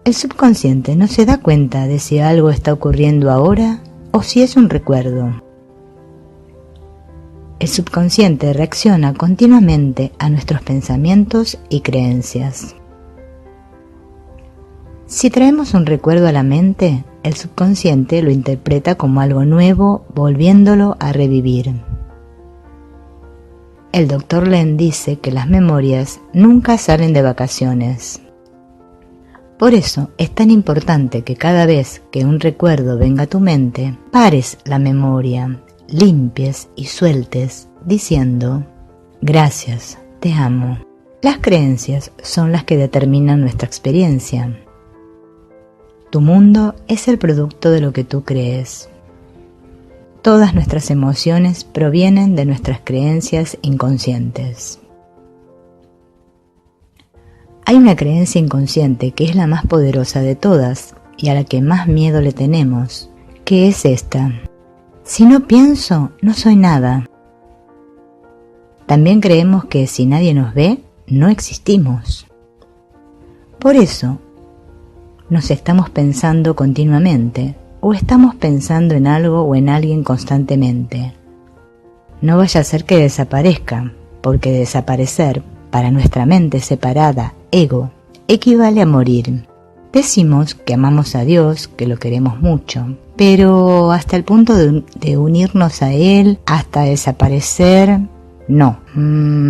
El subconsciente no se da cuenta de si algo está ocurriendo ahora o si es un recuerdo. El subconsciente reacciona continuamente a nuestros pensamientos y creencias. Si traemos un recuerdo a la mente, el subconsciente lo interpreta como algo nuevo, volviéndolo a revivir. El Dr. Len dice que las memorias nunca salen de vacaciones. Por eso es tan importante que cada vez que un recuerdo venga a tu mente, pares la memoria, limpies y sueltes, diciendo: gracias, te amo. Las creencias son las que determinan nuestra experiencia. Tu mundo es el producto de lo que tú crees. Todas nuestras emociones provienen de nuestras creencias inconscientes. Hay una creencia inconsciente que es la más poderosa de todas y a la que más miedo le tenemos, que es esta: si no pienso, no soy nada. También creemos que si nadie nos ve, no existimos. Por eso, nos estamos pensando continuamente, o estamos pensando en algo o en alguien constantemente. No vaya a ser que desaparezca, porque desaparecer, para nuestra mente separada, ego, equivale a morir. Decimos que amamos a Dios, que lo queremos mucho, pero hasta el punto de unirnos a Él, hasta desaparecer, no.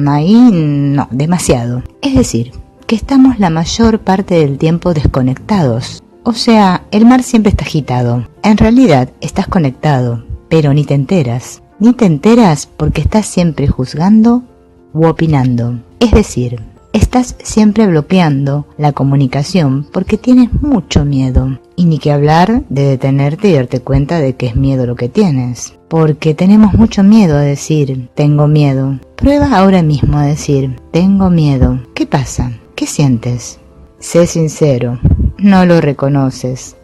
Ahí no, demasiado. Es decir, que estamos la mayor parte del tiempo desconectados. O sea, el mar siempre está agitado. En realidad estás conectado, pero ni te enteras. Ni te enteras porque estás siempre juzgando u opinando. Es decir, estás siempre bloqueando la comunicación porque tienes mucho miedo. Y ni que hablar de detenerte y darte cuenta de que es miedo lo que tienes. Porque tenemos mucho miedo a decir, tengo miedo. Prueba ahora mismo a decir, tengo miedo. ¿Qué pasa? ¿Qué sientes? Sé sincero, no lo reconoces.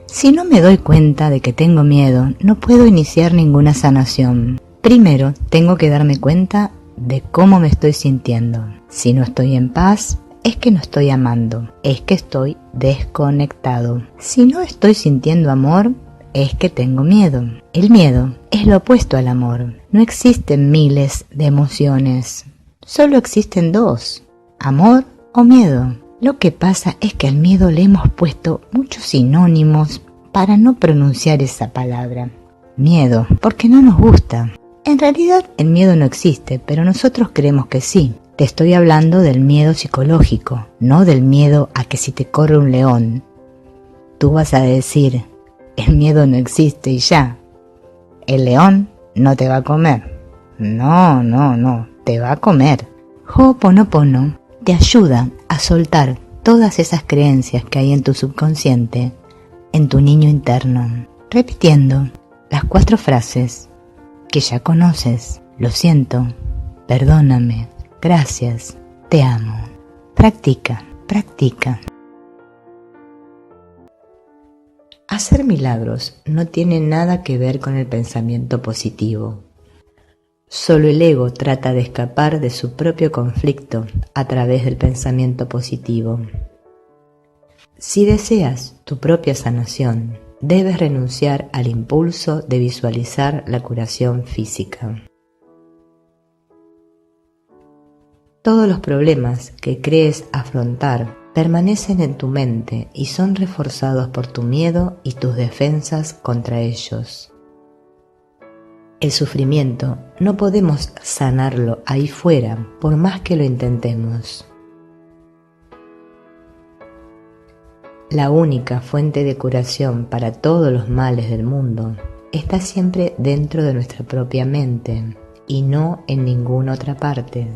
Si no me doy cuenta de que tengo miedo, no puedo iniciar ninguna sanación. Primero, tengo que darme cuenta de cómo me estoy sintiendo. Si no estoy en paz, es que no estoy amando, es que estoy desconectado. Si no estoy sintiendo amor, es que tengo miedo. El miedo es lo opuesto al amor. No existen miles de emociones, solo existen dos: amor o miedo. Lo que pasa es que al miedo le hemos puesto muchos sinónimos para no pronunciar esa palabra. Miedo, porque no nos gusta. En realidad el miedo no existe, pero nosotros creemos que sí. Te estoy hablando del miedo psicológico, no del miedo a que si te corre un león, tú vas a decir, el miedo no existe y ya. El león no te va a comer. No, te va a comer. Ho'oponopono te ayuda a soltar todas esas creencias que hay en tu subconsciente, en tu niño interno, repitiendo las 4 frases que ya conoces. Lo siento, perdóname, gracias, te amo. Practica. Hacer milagros no tiene nada que ver con el pensamiento positivo. Solo el ego trata de escapar de su propio conflicto a través del pensamiento positivo. Si deseas tu propia sanación, debes renunciar al impulso de visualizar la curación física. Todos los problemas que crees afrontar permanecen en tu mente y son reforzados por tu miedo y tus defensas contra ellos. El sufrimiento no podemos sanarlo ahí fuera por más que lo intentemos. La única fuente de curación para todos los males del mundo está siempre dentro de nuestra propia mente y no en ninguna otra parte.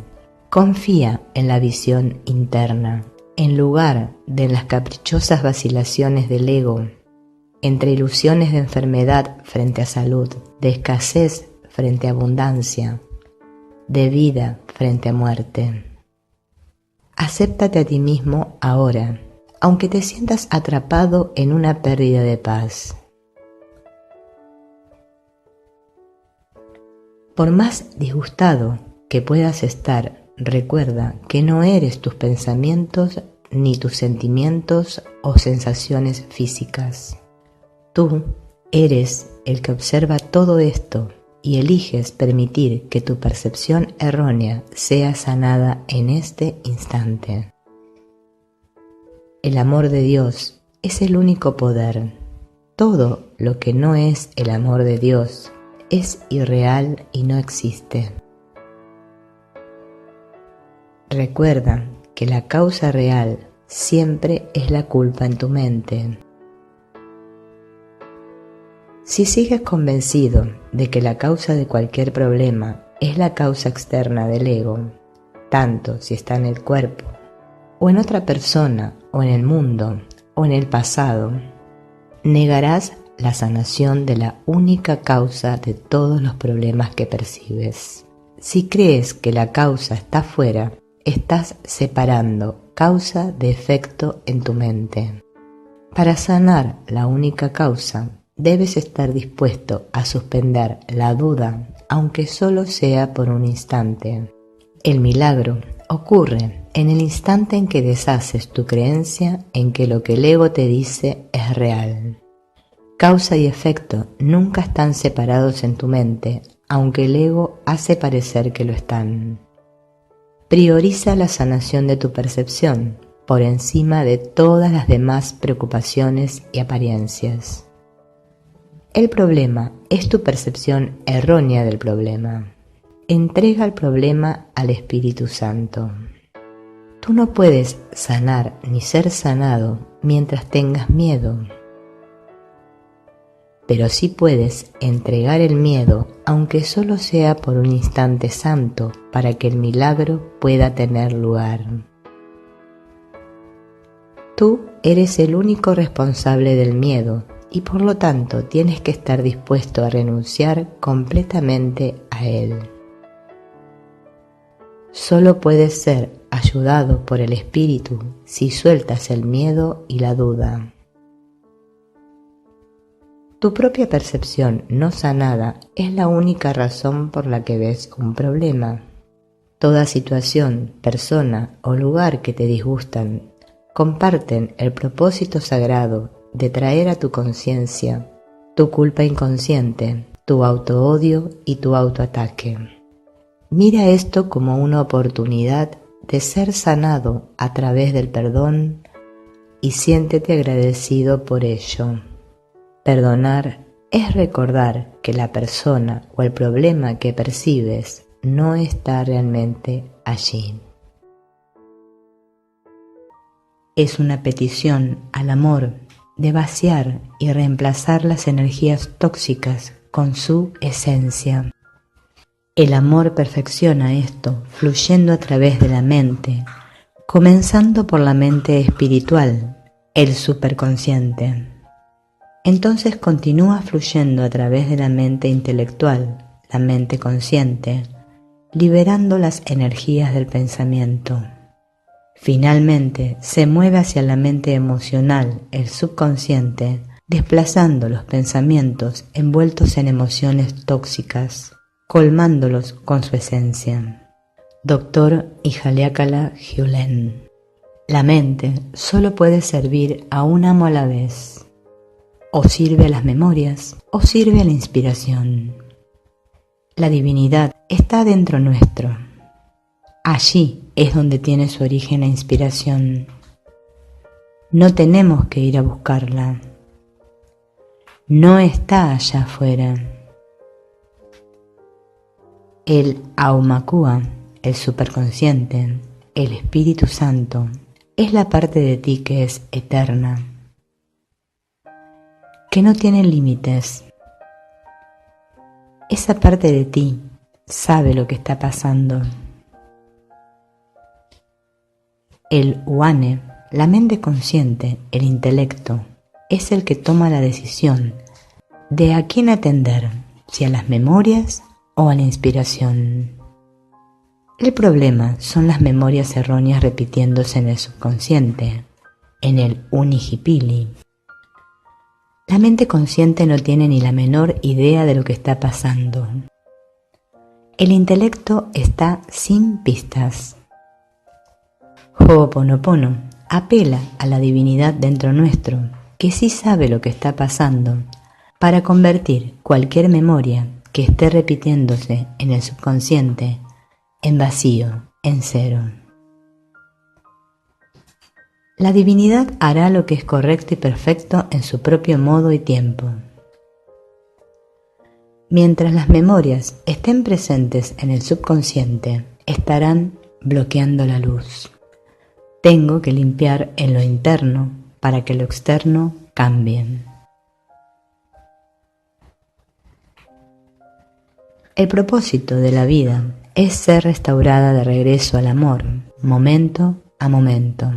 Confía en la visión interna, en lugar de las caprichosas vacilaciones del ego, entre ilusiones de enfermedad frente a salud, de escasez frente a abundancia, de vida frente a muerte. Acéptate a ti mismo ahora, aunque te sientas atrapado en una pérdida de paz. Por más disgustado que puedas estar, recuerda que no eres tus pensamientos ni tus sentimientos o sensaciones físicas. Tú eres el que observa todo esto y eliges permitir que tu percepción errónea sea sanada en este instante. El amor de Dios es el único poder. Todo lo que no es el amor de Dios es irreal y no existe. Recuerda que la causa real siempre es la culpa en tu mente. Si sigues convencido de que la causa de cualquier problema es la causa externa del ego, tanto si está en el cuerpo, o en otra persona, o en el mundo, o en el pasado, negarás la sanación de la única causa de todos los problemas que percibes. Si crees que la causa está fuera, estás separando causa de efecto en tu mente. Para sanar la única causa, debes estar dispuesto a suspender la duda, aunque solo sea por un instante. El milagro ocurre en el instante en que deshaces tu creencia en que lo que el ego te dice es real. Causa y efecto nunca están separados en tu mente, aunque el ego hace parecer que lo están. Prioriza la sanación de tu percepción por encima de todas las demás preocupaciones y apariencias. El problema es tu percepción errónea del problema. Entrega el problema al Espíritu Santo. Tú no puedes sanar ni ser sanado mientras tengas miedo. Pero sí puedes entregar el miedo, aunque solo sea por un instante santo, para que el milagro pueda tener lugar. Tú eres el único responsable del miedo y por lo tanto tienes que estar dispuesto a renunciar completamente a él. Solo puedes ser ayudado por el Espíritu si sueltas el miedo y la duda. Tu propia percepción no sanada es la única razón por la que ves un problema. Toda situación, persona o lugar que te disgustan comparten el propósito sagrado de traer a tu conciencia tu culpa inconsciente, tu autoodio y tu autoataque. Mira esto como una oportunidad de ser sanado a través del perdón y siéntete agradecido por ello. Perdonar es recordar que la persona o el problema que percibes no está realmente allí. Es una petición al amor de vaciar y reemplazar las energías tóxicas con su esencia. El amor perfecciona esto fluyendo a través de la mente, comenzando por la mente espiritual, el superconsciente. Entonces continúa fluyendo a través de la mente intelectual, la mente consciente, liberando las energías del pensamiento. Finalmente se mueve hacia la mente emocional, el subconsciente, desplazando los pensamientos envueltos en emociones tóxicas, colmándolos con su esencia. Dr. Ihaliakala Gyulen. La mente solo puede servir a un amo a la vez. O sirve a las memorias, o sirve a la inspiración. La divinidad está dentro nuestro. Allí es donde tiene su origen la inspiración. No tenemos que ir a buscarla. No está allá afuera. El Aumakua, el superconsciente, el Espíritu Santo, es la parte de ti que es eterna, que no tiene límites. Esa parte de ti sabe lo que está pasando. El Uane, la mente consciente, el intelecto, es el que toma la decisión de a quién atender, si a las memorias o a la inspiración. El problema son las memorias erróneas repitiéndose en el subconsciente, en el Unihipili. La mente consciente no tiene ni la menor idea de lo que está pasando. El intelecto está sin pistas. Ho'oponopono Apela a la divinidad dentro nuestro, que sí sabe lo que está pasando, para convertir cualquier memoria que esté repitiéndose en el subconsciente en vacío, en cero. La divinidad hará lo que es correcto y perfecto en su propio modo y tiempo. Mientras las memorias estén presentes en el subconsciente, estarán bloqueando la luz. Tengo que limpiar en lo interno para que lo externo cambie. El propósito de la vida es ser restaurada de regreso al amor, momento a momento.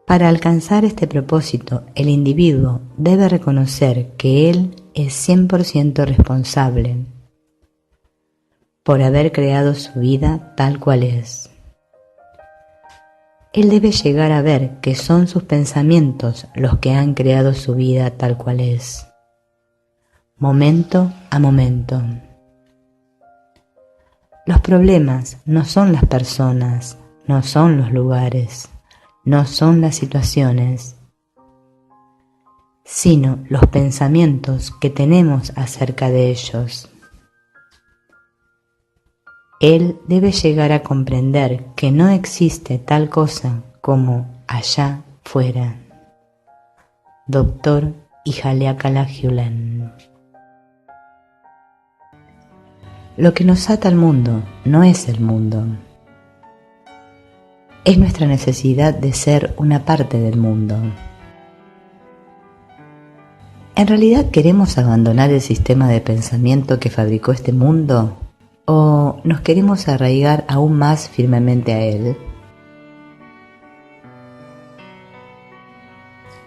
Para alcanzar este propósito, el individuo debe reconocer que él es 100% responsable por haber creado su vida tal cual es. Él debe llegar a ver que son sus pensamientos los que han creado su vida tal cual es, momento a momento. Los problemas no son las personas, no son los lugares, no son las situaciones, sino los pensamientos que tenemos acerca de ellos. Él debe llegar a comprender que no existe tal cosa como allá fuera. Dr. Ihaliakala Hulen. Lo que nos ata al mundo no es el mundo. Es nuestra necesidad de ser una parte del mundo. ¿En realidad queremos abandonar el sistema de pensamiento que fabricó este mundo? ¿O nos queremos arraigar aún más firmemente a él?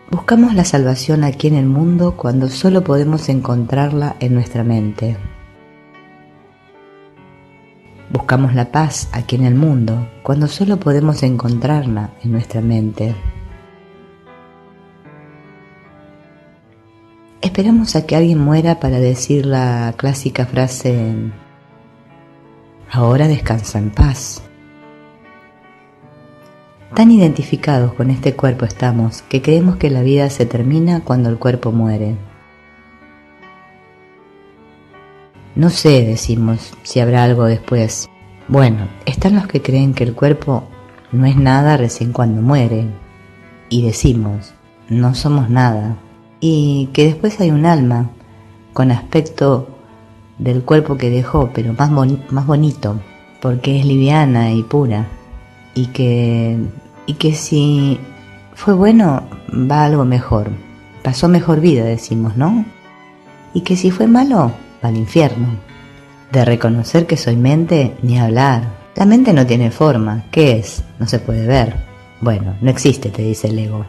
Buscamos la salvación aquí en el mundo cuando solo podemos encontrarla en nuestra mente. Buscamos la paz aquí en el mundo cuando solo podemos encontrarla en nuestra mente. Esperamos a que alguien muera para decir la clásica frase: ahora descansa en paz. Tan identificados con este cuerpo estamos que creemos que la vida se termina cuando el cuerpo muere. No sé, decimos, si habrá algo después. Bueno, están los que creen que el cuerpo no es nada recién cuando muere. Y decimos, no somos nada. Y que después hay un alma con aspecto del cuerpo que dejó, pero más bonito, porque es liviana y pura. Y que si fue bueno, va a algo mejor. Pasó mejor vida, decimos, ¿no? Y que si fue malo, va al infierno. De reconocer que soy mente, ni hablar. La mente no tiene forma. ¿Qué es? No se puede ver. Bueno, no existe, te dice el ego.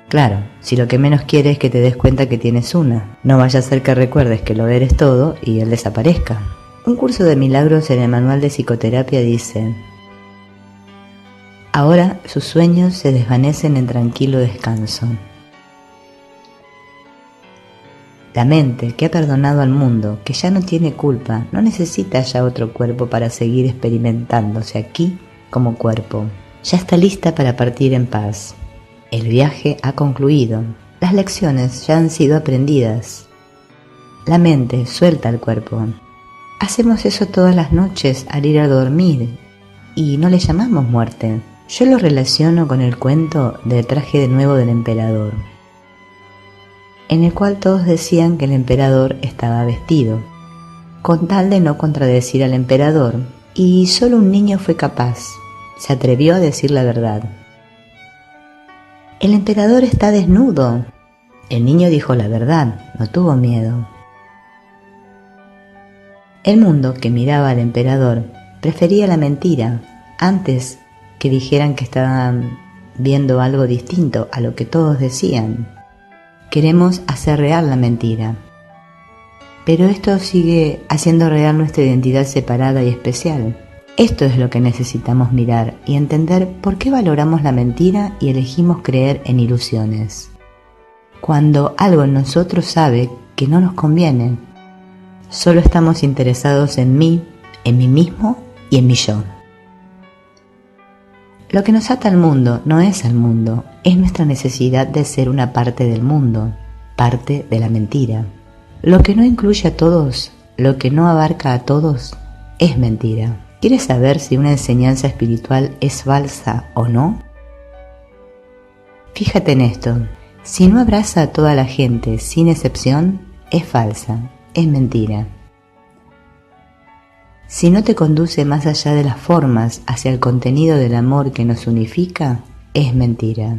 Claro, si lo que menos quieres es que te des cuenta que tienes una. No vaya a ser que recuerdes que lo eres todo y él desaparezca. Un curso de milagros en el manual de psicoterapia dice: ahora sus sueños se desvanecen en tranquilo descanso. La mente, que ha perdonado al mundo, que ya no tiene culpa, no necesita ya otro cuerpo para seguir experimentándose aquí como cuerpo. Ya está lista para partir en paz. El viaje ha concluido. Las lecciones ya han sido aprendidas. La mente suelta al cuerpo. Hacemos eso todas las noches al ir a dormir y no le llamamos muerte. Yo lo relaciono con el cuento del traje de nuevo del emperador, en el cual todos decían que el emperador estaba vestido, con tal de no contradecir al emperador, y solo un niño fue capaz, se atrevió a decir la verdad. El emperador está desnudo. El niño dijo la verdad, no tuvo miedo. El mundo que miraba al emperador prefería la mentira antes que dijeran que estaban viendo algo distinto a lo que todos decían. Queremos hacer real la mentira, pero esto sigue haciendo real nuestra identidad separada y especial. Esto es lo que necesitamos mirar y entender por qué valoramos la mentira y elegimos creer en ilusiones, cuando algo en nosotros sabe que no nos conviene. Solo estamos interesados en mí mismo y en mi yo. Lo que nos ata al mundo no es al mundo, es nuestra necesidad de ser una parte del mundo, parte de la mentira. Lo que no incluye a todos, lo que no abarca a todos, es mentira. ¿Quieres saber si una enseñanza espiritual es falsa o no? Fíjate en esto, si no abraza a toda la gente sin excepción, es falsa, es mentira. Si no te conduce más allá de las formas hacia el contenido del amor que nos unifica, es mentira.